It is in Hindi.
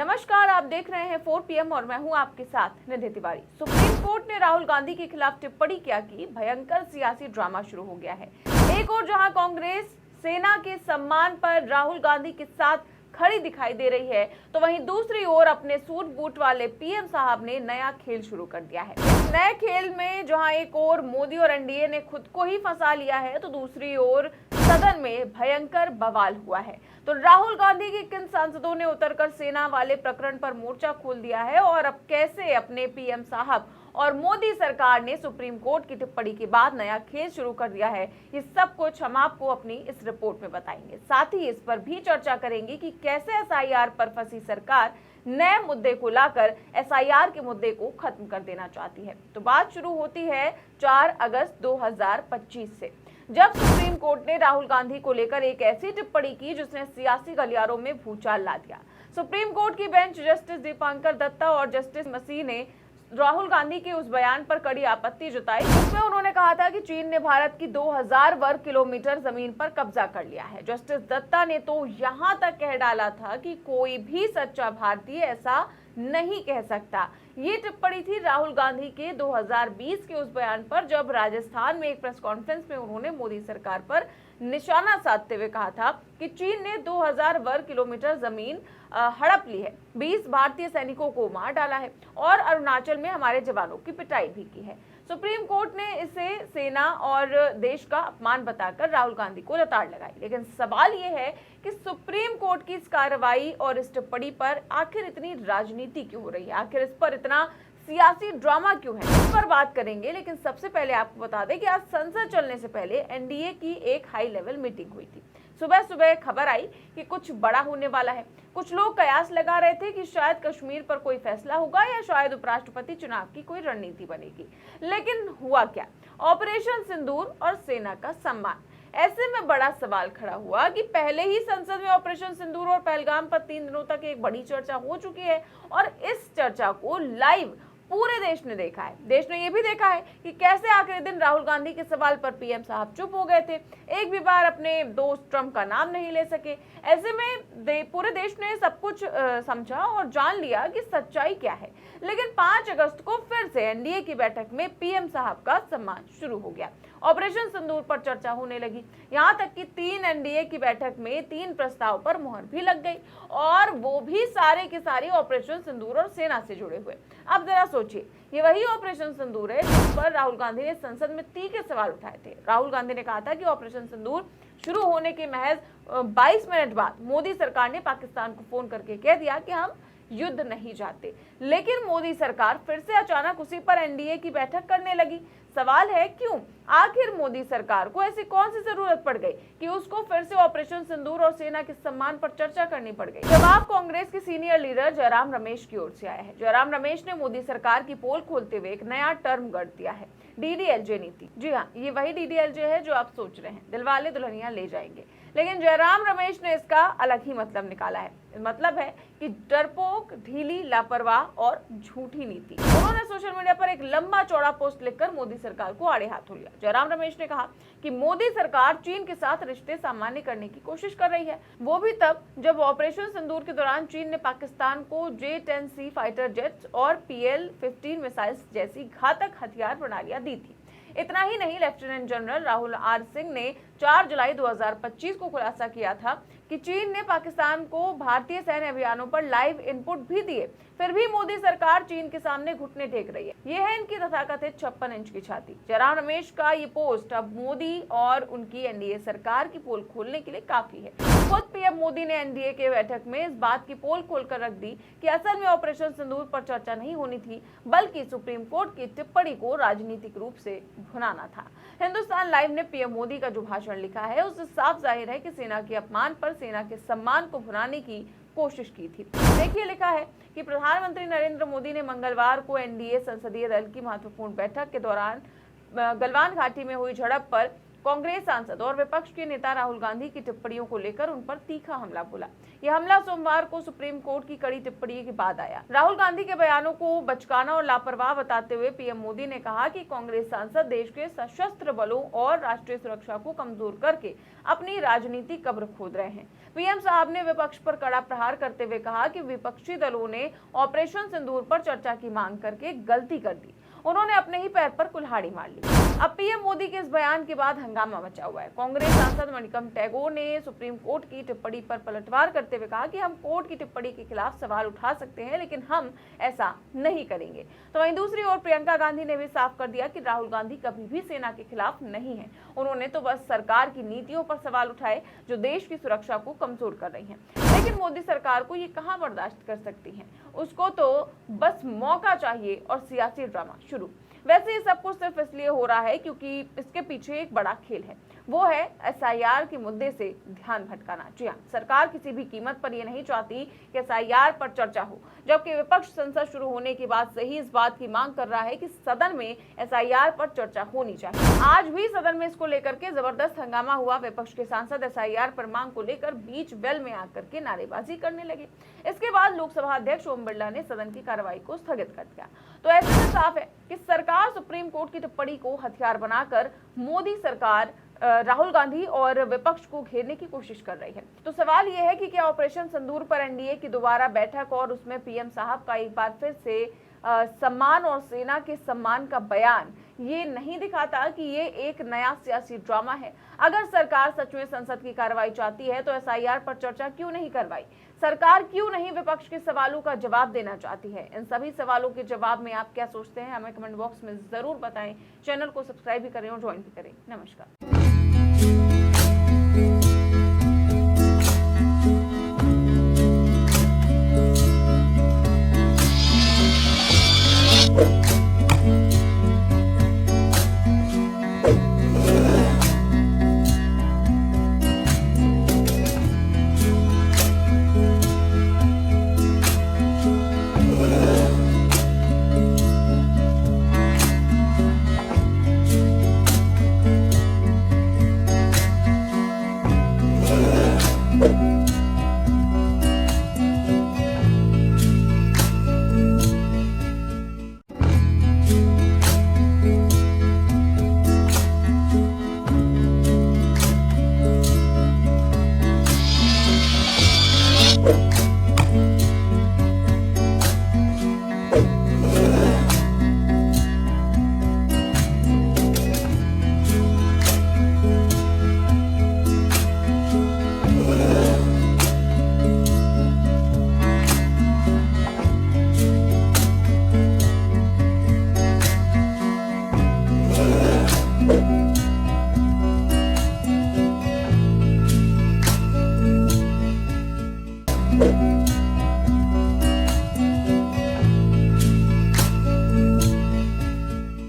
नमस्कार, आप देख रहे हैं 4 PM और मैं हूं आपके साथ निधि तिवारी। सुप्रीम कोर्ट ने राहुल गांधी के खिलाफ टिप्पणी क्या की, भयंकर सियासी ड्रामा शुरू हो गया है। एक और जहां कांग्रेस सेना के सम्मान पर राहुल गांधी के साथ खड़ी दिखाई दे रही है, तो वहीं दूसरी ओर अपने सूट बूट वाले पीएम साहब ने नया खेल शुरू कर दिया है। इस नए खेल में जहां एक ओर मोदी और एनडीए ने खुद को ही फंसा लिया है, तो दूसरी ओर सदन में भयंकर बवाल हुआ है। तो राहुल गांधी के किन सांसदों ने उतरकर सेना वाले प्रकरण पर मोर्चा खोल दिया है और अब कैसे अपने पीएम साहब और मोदी सरकार ने सुप्रीम कोर्ट की टिप्पणी के बाद नया खेल शुरू कर दिया है, ये सब कुछ हम आपको अपनी इस रिपोर्ट में बताएंगे। साथ ही इस पर भी चर्चा करेंगे कि कैसे एसआईआर पर फंसी सरकार नए मुद्दे को लाकर एसआईआर के मुद्दे को खत्म कर देना चाहती है। तो बात शुरू होती है 4 अगस्त 2025 से, जब सुप्रीम कोर्ट ने राहुल गांधी को लेकर एक ऐसी टिप्पणी की जिसने सियासी गलियारों में भूचाल ला दिया। सुप्रीम कोर्ट की बेंच जस्टिस दीपांकर दत्ता और जस्टिस मसीह ने राहुल गांधी के उस बयान पर कड़ी आपत्ति जताई, जिसमें उन्होंने कहा था कि चीन ने भारत की 2000 वर्ग किलोमीटर जमीन पर कब्जा कर लिया है। जस्टिस दत्ता ने तो यहां तक कह डाला था कि कोई भी सच्चा भारतीय ऐसा नहीं कह सकता। ये टिप्पणी थी राहुल गांधी के 2020 के उस बयान पर, जब राजस्थान में एक प्रेस कॉन्फ्रेंस में उन्होंने मोदी सरकार पर निशाना साधते हुए कहा था कि चीन ने 2000 वर्ग किलोमीटर जमीन हड़प ली है, 20 भारतीय सैनिकों को मार डाला है और अरुणाचल में हमारे जवानों की पिटाई भी की है। सुप्रीम कोर्ट ने इसे सेना और देश का अपमान बताकर राहुल गांधी को लताड़ लगाई। लेकिन सवाल यह है कि सुप्रीम कोर्ट की इस कार्रवाई और इस टिप्पणी पर आखिर इतनी राजनीति क्यों हो रही है, आखिर इस पर इतना सियासी ड्रामा क्यों है, इस पर बात करेंगे। लेकिन सबसे पहले आपको बता दें कि आज संसद चलने से पहले एनडीए की एक हाई लेवल मीटिंग हुई थी। सुबह सुबह खबर आई कि कुछ बड़ा होने वाला है। कुछ लोग कयास लगा रहे थे कि शायद कश्मीर पर कोई फैसला होगा या शायद उपराष्ट्रपति चुनाव की कोई रणनीति बनेगी। लेकिन हुआ क्या? ऑपरेशन सिंदूर और सेना का सम्मान। ऐसे में बड़ा सवाल खड़ा हुआ कि पहले ही संसद में ऑपरेशन सिंदूर और पहलगाम पर 3 दिनों तक एक बड़ी चर्चा हो चुकी है और इस चर्चा को लाइव पूरे देश ने देखा है। देश ने यह भी देखा है कि कैसे आखिरी दिन राहुल गांधी के सवाल पर पीएम साहब चुप हो गए थे, एक भी बार अपने दोस्त ट्रंप का नाम नहीं ले सके। ऐसे में पूरे देश ने सब कुछ समझा और जान लिया कि सच्चाई क्या है। लेकिन 5 अगस्त को फिर से एनडीए की बैठक में पीएम साहब का सम्मान शुरू हो गया। ऑपरेशन सिंदूर पर चर्चा होने लगी, यहाँ तक कि 3 एनडीए की बैठक में 3 प्रस्ताव पर मुहर भी लग गई और वो भी सारे के सारे ऑपरेशन सिंदूर और सेना से जुड़े हुए। अब जरा सोचिए, ये वही ऑपरेशन सिंदूर है जिस पर राहुल गांधी ने संसद में तीखे सवाल उठाए थे। राहुल गांधी ने कहा था कि ऑपरेशन सिंदूर शुरू होने के महज 22 मिनट बाद मोदी सरकार ने पाकिस्तान को फोन करके कह दिया कि हम युद्ध नहीं चाहते। लेकिन मोदी सरकार फिर से अचानक उसी पर एनडीए की बैठक करने लगी। सवाल है क्यों? आखिर मोदी सरकार को ऐसी कौन सी जरूरत पड़ गई कि उसको फिर से ऑपरेशन सिंदूर और सेना के सम्मान पर चर्चा करनी पड़ गई? जवाब कांग्रेस के सीनियर लीडर जयराम रमेश की ओर से आया है। जयराम रमेश ने मोदी सरकार की पोल खोलते हुए एक नया टर्म गढ़ दिया है, डीडीएलजे नीति। जी हाँ, ये वही डीडीएलजे है जो आप सोच रहे हैं, दिलवाले दुल्हनिया ले जाएंगे। लेकिन जयराम रमेश ने इसका अलग ही मतलब निकाला है। मतलब है कि डरपोक, ढीली, लापरवाह और झूठी नीति। उन्होंने सोशल मीडिया पर एक लंबा चौड़ा पोस्ट लिखकर मोदी सरकार को आड़े हाथों लिया। जयराम रमेश ने कहा कि मोदी सरकार चीन के साथ रिश्ते सामान्य करने की कोशिश कर रही है, वो भी तब जब ऑपरेशन सिंदूर के दौरान चीन ने पाकिस्तान को J-10C फाइटर जेट्स और PL-15 मिसाइल्स जैसी घातक हथियार प्रणालियां दी थी। इतना ही नहीं, lieutenant general Rahul R Singh ने 4 जुलाई 2025 को खुलासा किया था कि चीन ने पाकिस्तान को भारतीय सैन्य अभियानों पर लाइव इनपुट भी दिए। फिर भी मोदी सरकार चीन के सामने घुटने टेक रही है। ये है इनकी तथाकथित 56 इंच की छाती। जयराम रमेश का ये पोस्ट अब मोदी और उनकी एनडीए सरकार की पोल खोलने के लिए काफी है। खुद पीएम मोदी ने एनडीए के बैठक में इस बात की पोल खोलकर रख दी कि असल में ऑपरेशन सिंदूर पर चर्चा नहीं होनी थी, बल्कि सुप्रीम कोर्ट की टिप्पणी को राजनीतिक रूप से भुनाना था। हिंदुस्तान लाइव ने पीएम मोदी का जो भाषण लिखा है, उससे साफ जाहिर है कि सेना के अपमान पर सेना के सम्मान को भुनाने की कोशिश की थी। देखिए, लिखा है कि प्रधानमंत्री नरेंद्र मोदी ने मंगलवार को एनडीए संसदीय दल की महत्वपूर्ण बैठक के दौरान गलवान घाटी में हुई झड़प पर कांग्रेस सांसद और विपक्ष के नेता राहुल गांधी की टिप्पणियों को लेकर उन पर तीखा हमला बोला। यह हमला सोमवार को सुप्रीम कोर्ट की कड़ी टिप्पणी के बाद आया। राहुल गांधी के बयानों को बचकाना और लापरवाह बताते हुए पीएम मोदी ने कहा कि कांग्रेस सांसद देश के सशस्त्र बलों और राष्ट्रीय सुरक्षा को कमजोर करके अपनी राजनीतिक कब्र खोद रहे हैं। पीएम साहब ने विपक्ष पर कड़ा प्रहार करते हुए कहा कि विपक्षी दलों ने ऑपरेशन सिंदूर पर चर्चा की मांग करके गलती कर दी। उन्होंने अपने ही पैर पर कुल्हाड़ी मार ली। अब पीएम मोदी के इस बयान के बाद हंगामा मचा हुआ है। कांग्रेस सांसद मणिकम टैगोर ने सुप्रीम कोर्ट की टिप्पणी पर पलटवार करते हुए कहा कि हम कोर्ट की टिप्पणी के खिलाफ सवाल उठा सकते हैं, लेकिन हम ऐसा नहीं करेंगे। तो वहीं दूसरी ओर प्रियंका गांधी ने भी साफ कर दिया कि राहुल गांधी कभी भी सेना के खिलाफ नहीं है। उन्होंने तो बस सरकार की नीतियों पर सवाल उठाए जो देश की सुरक्षा को कमजोर कर रही हैं। लेकिन मोदी सरकार को ये कहां बर्दाश्त कर सकती है, उसको तो बस मौका चाहिए और सियासी ड्रामा शुरू। वैसे ये सब कुछ सिर्फ इसलिए हो रहा है क्योंकि इसके पीछे एक बड़ा खेल है, वो है एसआईआर के मुद्दे से ध्यान भटकाना। जी हाँ, सरकार किसी भी कीमत पर ये नहीं चाहती कि एसआईआर पर चर्चा हो, जबकि विपक्ष संसद शुरू होने के बाद से ही इस बात की मांग कर रहा है कि सदन में एसआईआर पर चर्चा होनी चाहिए। आज भी सदन में इसको लेकर के जबरदस्त हंगामा हुआ। विपक्ष के सांसद एसआईआर पर मांग को लेकर बीच बेल में आकर के नारेबाजी करने लगे। इसके बाद लोकसभा अध्यक्ष ओम बिरला ने सदन की कार्रवाई को स्थगित कर दिया। तो ऐसे में साफ है कि सरकार सुप्रीम कोर्ट की टिप्पणी को हथियार बनाकर मोदी सरकार, राहुल गांधी और विपक्ष को घेरने की कोशिश कर रही है। तो सवाल यह है कि क्या ऑपरेशन सिंदूर पर एनडीए की दोबारा बैठक और उसमें पीएम साहब का एक बार फिर से सम्मान और सेना के सम्मान का बयान ये नहीं दिखाता कि ये एक नया सियासी ड्रामा है? अगर सरकार सच में संसद की कार्रवाई चाहती है तो एसआईआर पर चर्चा क्यों नहीं करवाई? सरकार क्यों नहीं विपक्ष के सवालों का जवाब देना चाहती है? इन सभी सवालों के जवाब में आप क्या सोचते हैं, हमें कमेंट बॉक्स में जरूर बताएं। चैनल को सब्सक्राइब भी करें और ज्वाइन भी करें। नमस्कार। you